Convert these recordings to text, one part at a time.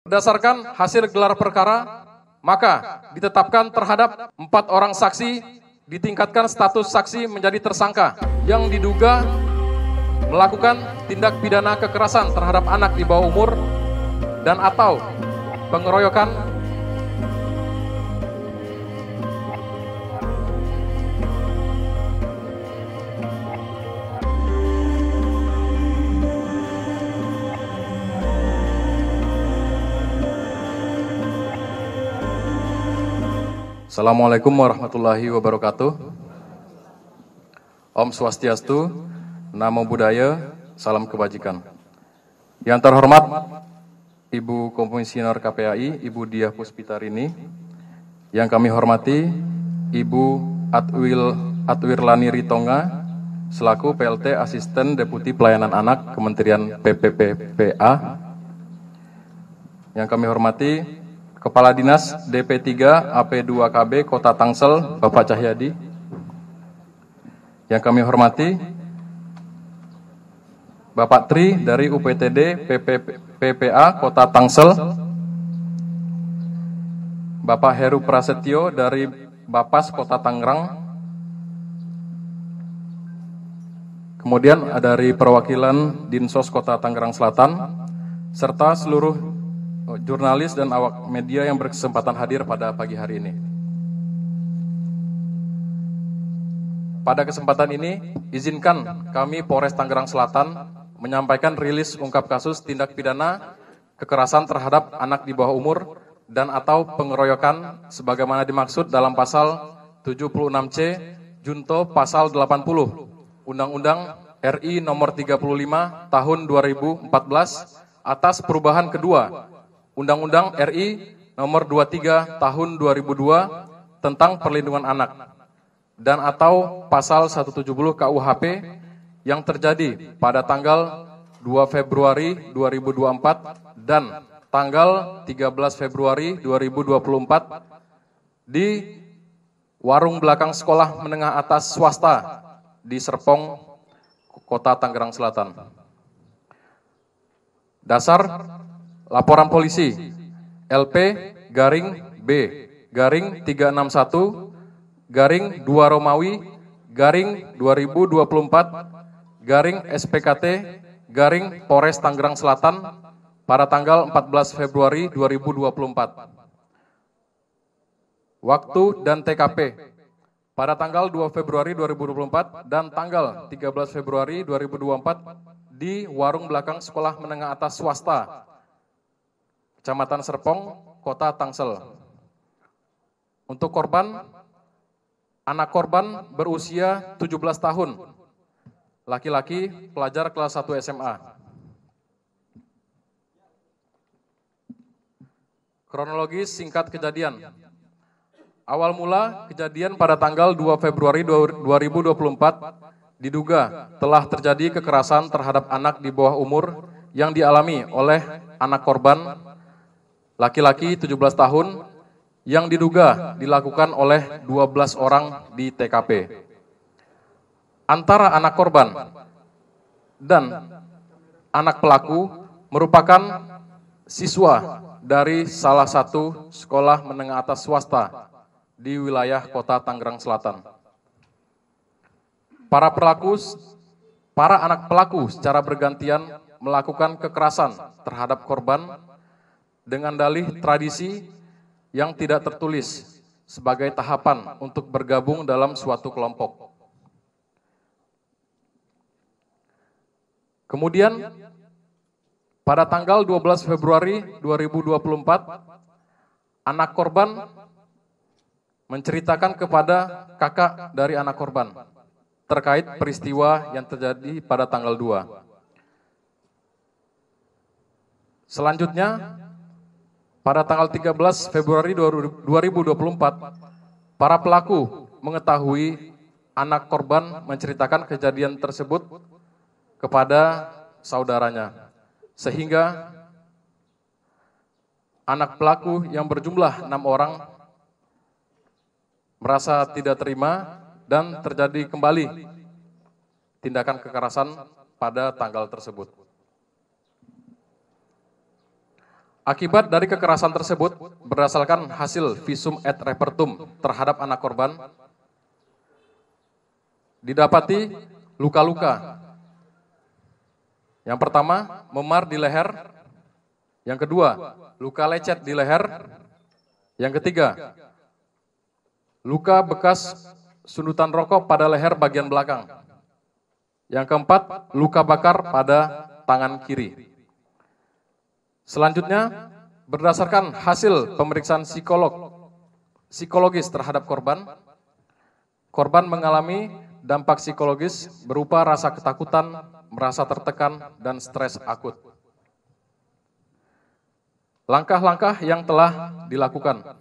Berdasarkan hasil gelar perkara, maka ditetapkan terhadap 4 orang saksi, ditingkatkan status saksi menjadi tersangka yang diduga melakukan tindak pidana kekerasan terhadap anak di bawah umur dan atau pengeroyokan Assalamualaikum warahmatullahi wabarakatuh. Om Swastiastu, Namo Buddhaya, salam kebajikan. Yang terhormat Ibu Komisioner KPAI, Ibu Diah Puspitarini. Yang kami hormati Ibu Atwirlani Ritonga, selaku PLT Asisten Deputi Pelayanan Anak Kementerian PPPPA. Yang kami hormati Kepala Dinas DP3 AP2KB Kota Tangsel, Bapak Cahyadi. Yang kami hormati Bapak Tri dari UPTD PPA Kota Tangsel, Bapak Heru Prasetyo dari Bapas Kota Tangerang, kemudian dari perwakilan Dinsos Kota Tangerang Selatan, serta seluruh jurnalis dan awak media yang berkesempatan hadir pada pagi hari ini. Pada kesempatan ini, izinkan kami Polres Tangerang Selatan menyampaikan rilis ungkap kasus tindak pidana kekerasan terhadap anak di bawah umur dan atau pengeroyokan sebagaimana dimaksud dalam pasal 76C junto pasal 80 Undang-Undang RI nomor 35 tahun 2014 atas perubahan kedua Undang-Undang RI nomor 23 tahun 2002 tentang perlindungan anak dan atau pasal 170 KUHP yang terjadi pada tanggal 2 Februari 2024 dan tanggal 13 Februari 2024 di warung belakang sekolah menengah atas swasta di Serpong, Kota Tangerang Selatan. Dasar laporan polisi LP-B-361-2 Romawi _2024 Polres Tangerang Selatan pada tanggal 14 Februari 2024. Waktu dan TKP pada tanggal 2 Februari 2024 dan tanggal 13 Februari 2024 di warung belakang sekolah menengah atas swasta Kecamatan Serpong, Kota Tangsel. Untuk korban, anak korban berusia 17 tahun, laki-laki, pelajar kelas 1 SMA. Kronologis singkat kejadian. Awal mula kejadian pada tanggal 2 Februari 2024 diduga telah terjadi kekerasan terhadap anak di bawah umur yang dialami oleh anak korban laki-laki 17 tahun yang diduga dilakukan oleh 12 orang di TKP. Antara anak korban dan anak pelaku merupakan siswa dari salah satu sekolah menengah atas swasta di wilayah Kota Tangerang Selatan. Para anak pelaku secara bergantian melakukan kekerasan terhadap korban dengan dalih tradisi yang tidak tertulis sebagai tahapan untuk bergabung dalam suatu kelompok. Kemudian, pada tanggal 12 Februari 2024, anak korban menceritakan kepada kakak dari anak korban terkait peristiwa yang terjadi pada tanggal 2. Selanjutnya, pada tanggal 13 Februari 2024, para pelaku mengetahui anak korban menceritakan kejadian tersebut kepada saudaranya. Sehingga anak pelaku yang berjumlah 6 orang merasa tidak terima dan terjadi kembali tindakan kekerasan pada tanggal tersebut. Akibat dari kekerasan tersebut, berdasarkan hasil visum et repertum terhadap anak korban, didapati luka-luka. Yang pertama, memar di leher. Yang kedua, luka lecet di leher. Yang ketiga, luka bekas sundutan rokok pada leher bagian belakang. Yang keempat, luka bakar pada tangan kiri. Selanjutnya, berdasarkan hasil pemeriksaan psikologis terhadap korban, korban mengalami dampak psikologis berupa rasa ketakutan, merasa tertekan, dan stres akut. Langkah-langkah yang telah dilakukan.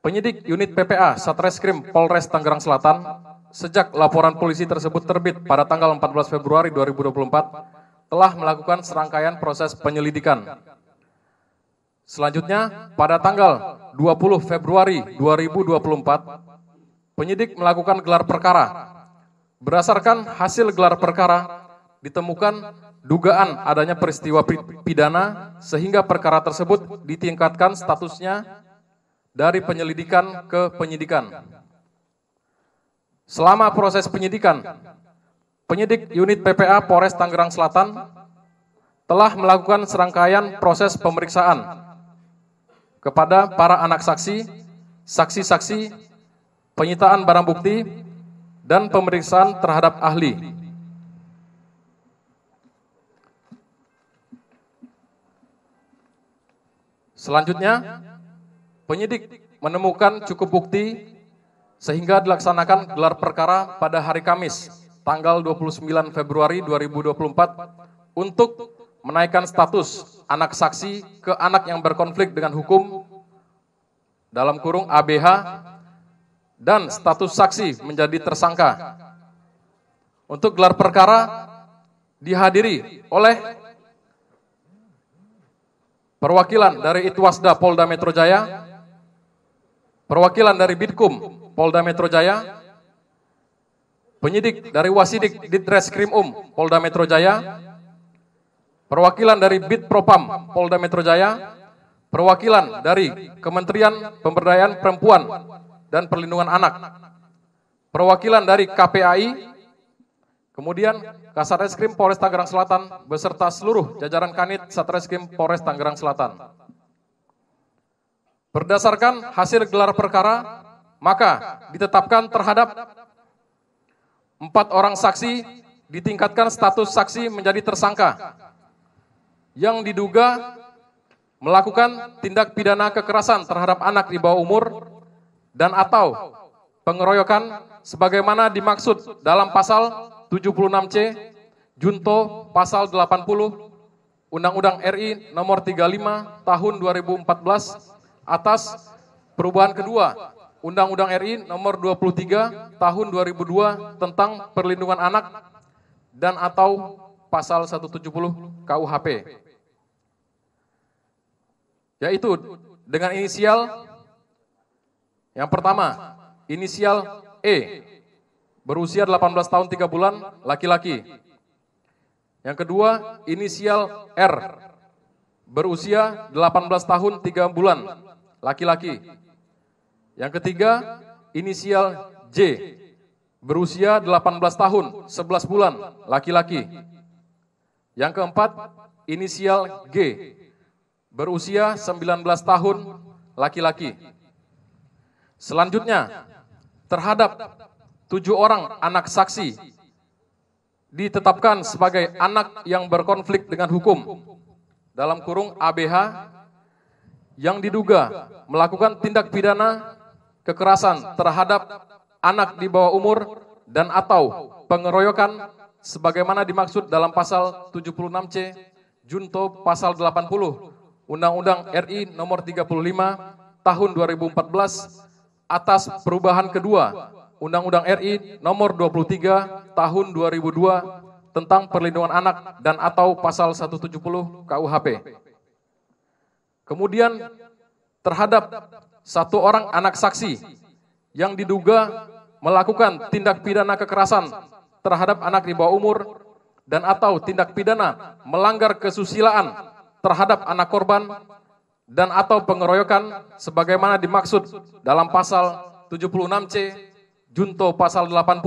Penyidik unit PPA Satreskrim Polres Tangerang Selatan, sejak laporan polisi tersebut terbit pada tanggal 14 Februari 2024, telah melakukan serangkaian proses penyelidikan. Selanjutnya, pada tanggal 20 Februari 2024, penyidik melakukan gelar perkara. Berdasarkan hasil gelar perkara, ditemukan dugaan adanya peristiwa pidana sehingga perkara tersebut ditingkatkan statusnya dari penyelidikan ke penyidikan. Selama proses penyidikan, penyidik unit PPA Polres Tangerang Selatan telah melakukan serangkaian proses pemeriksaan kepada para anak saksi, saksi-saksi, penyitaan barang bukti, dan pemeriksaan terhadap ahli. Selanjutnya, penyidik menemukan cukup bukti sehingga dilaksanakan gelar perkara pada hari Kamis, tanggal 29 Februari 2024, untuk menaikkan status anak saksi ke anak yang berkonflik dengan hukum, dalam kurung ABH, dan status saksi menjadi tersangka. Untuk gelar perkara dihadiri oleh perwakilan dari Itwasda Polda Metro Jaya, perwakilan dari Bitkum Polda Metro Jaya, penyidik dari Wasidik Ditreskrim Polda Metro Jaya, perwakilan dari Bitpropam Polda Metro Jaya, perwakilan dari Kementerian Pemberdayaan Perempuan dan Perlindungan Anak, perwakilan dari KPAI, kemudian Kasateskrim Polres Tangerang Selatan beserta seluruh jajaran Kanit Satreskrim Polres Tangerang Selatan. Berdasarkan hasil gelar perkara, maka ditetapkan terhadap 4 orang saksi ditingkatkan status saksi menjadi tersangka yang diduga melakukan tindak pidana kekerasan terhadap anak di bawah umur dan atau pengeroyokan sebagaimana dimaksud dalam pasal 76C junto pasal 80 Undang-Undang RI nomor 35 tahun 2014 atas perubahan kedua Undang-Undang RI nomor 23 tahun 2002 tentang perlindungan anak dan atau pasal 170 KUHP. Yaitu dengan inisial yang pertama, inisial E, berusia 18 tahun 3 bulan, laki-laki. Yang kedua, inisial R, berusia 18 tahun 3 bulan, laki-laki. Yang ketiga, inisial J, berusia 18 tahun 11 bulan, laki-laki. Yang keempat, inisial G, berusia 19 tahun, laki-laki. Selanjutnya, terhadap 7 orang anak saksi ditetapkan sebagai anak yang berkonflik dengan hukum, dalam kurung ABH, yang diduga melakukan tindak pidana kekerasan terhadap anak di bawah umur dan atau pengeroyokan sebagaimana dimaksud dalam pasal 76C junto pasal 80 Undang-Undang RI nomor 35 tahun 2014 atas perubahan kedua Undang-Undang RI nomor 23 tahun 2002 tentang perlindungan anak dan atau pasal 170 KUHP. Kemudian terhadap 1 orang anak saksi yang diduga melakukan tindak pidana kekerasan terhadap anak di bawah umur dan atau tindak pidana melanggar kesusilaan terhadap anak korban dan atau pengeroyokan sebagaimana dimaksud dalam pasal 76C junto pasal 80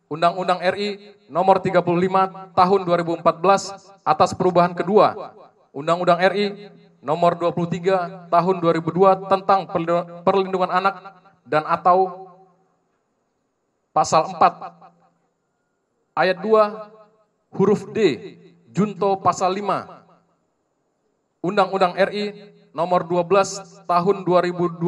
Undang-Undang RI nomor 35 tahun 2014 atas perubahan kedua Undang-Undang RI nomor 23 tahun 2002 tentang perlindungan anak dan atau pasal 4 ayat 2 huruf D junto pasal 5 Undang-Undang RI nomor 12 tahun 2022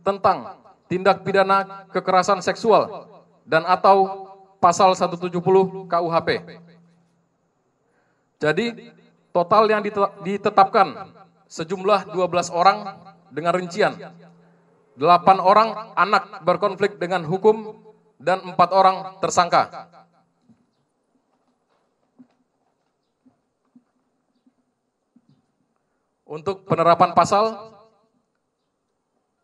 tentang tindak pidana kekerasan seksual dan atau pasal 170 KUHP. Jadi total yang ditetapkan sejumlah 12 orang dengan rincian 8 orang anak berkonflik dengan hukum dan 4 orang tersangka. Untuk penerapan pasal,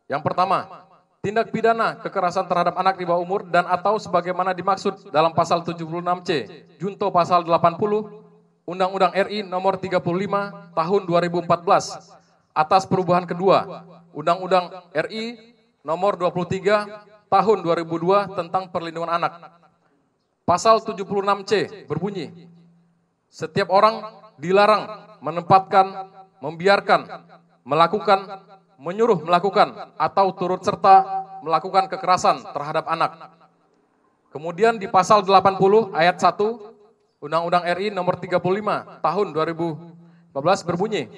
yang pertama, tindak pidana kekerasan terhadap anak di bawah umur dan atau sebagaimana dimaksud dalam pasal 76C, junto pasal 80, Undang-Undang RI nomor 35 tahun 2014, atas perubahan kedua, Undang-Undang RI nomor 23 tahun 2002 tentang perlindungan anak. Pasal 76C berbunyi, setiap orang dilarang menempatkan, membiarkan, melakukan, menyuruh melakukan, atau turut serta melakukan kekerasan terhadap anak. Kemudian di pasal 80 ayat 1 Undang-Undang RI nomor 35 tahun 2014 berbunyi,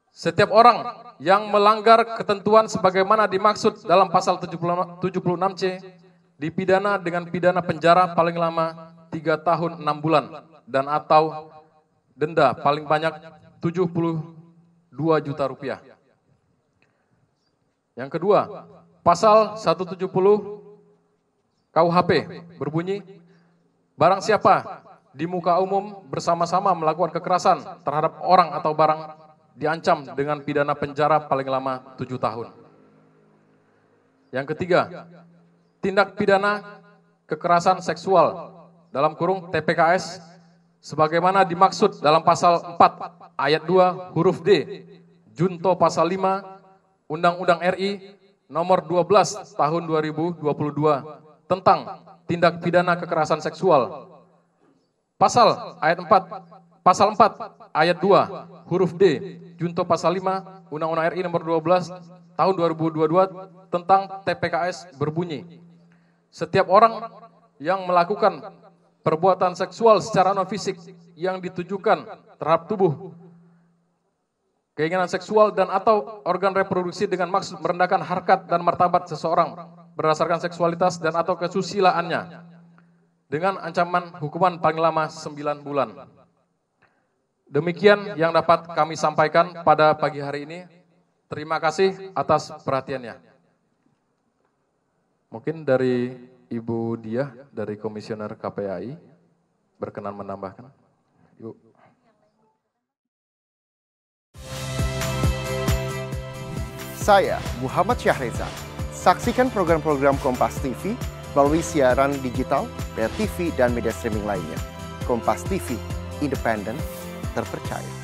setiap orang yang melanggar ketentuan sebagaimana dimaksud dalam pasal 76C dipidana dengan pidana penjara paling lama 3 tahun 6 bulan dan atau denda paling banyak 72 juta rupiah. Yang kedua, pasal 170 KUHP berbunyi, barang siapa di muka umum bersama-sama melakukan kekerasan terhadap orang atau barang diancam dengan pidana penjara paling lama 7 tahun. Yang ketiga, tindak pidana kekerasan seksual dalam kurung TPKS sebagaimana dimaksud dalam pasal 4 ayat 2 huruf D junto pasal 5 Undang-Undang RI nomor 12 tahun 2022 tentang tindak pidana kekerasan seksual. Pasal 4 ayat 2 huruf D junto pasal 5 Undang-Undang RI nomor 12 tahun 2022 tentang TPKS berbunyi, setiap orang yang melakukan perbuatan seksual secara non-fisik yang ditujukan terhadap tubuh, keinginan seksual dan atau organ reproduksi dengan maksud merendahkan harkat dan martabat seseorang berdasarkan seksualitas dan atau kesusilaannya dengan ancaman hukuman paling lama 9 bulan. Demikian yang dapat kami sampaikan pada pagi hari ini. Terima kasih atas perhatiannya. Mungkin dari Ibu Diah dari Komisioner KPAI berkenan menambahkan. Yuk. Saya Muhammad Syahreza. Saksikan program-program Kompas TV melalui siaran digital, pay TV, dan media streaming lainnya. Kompas TV, independen, terpercaya.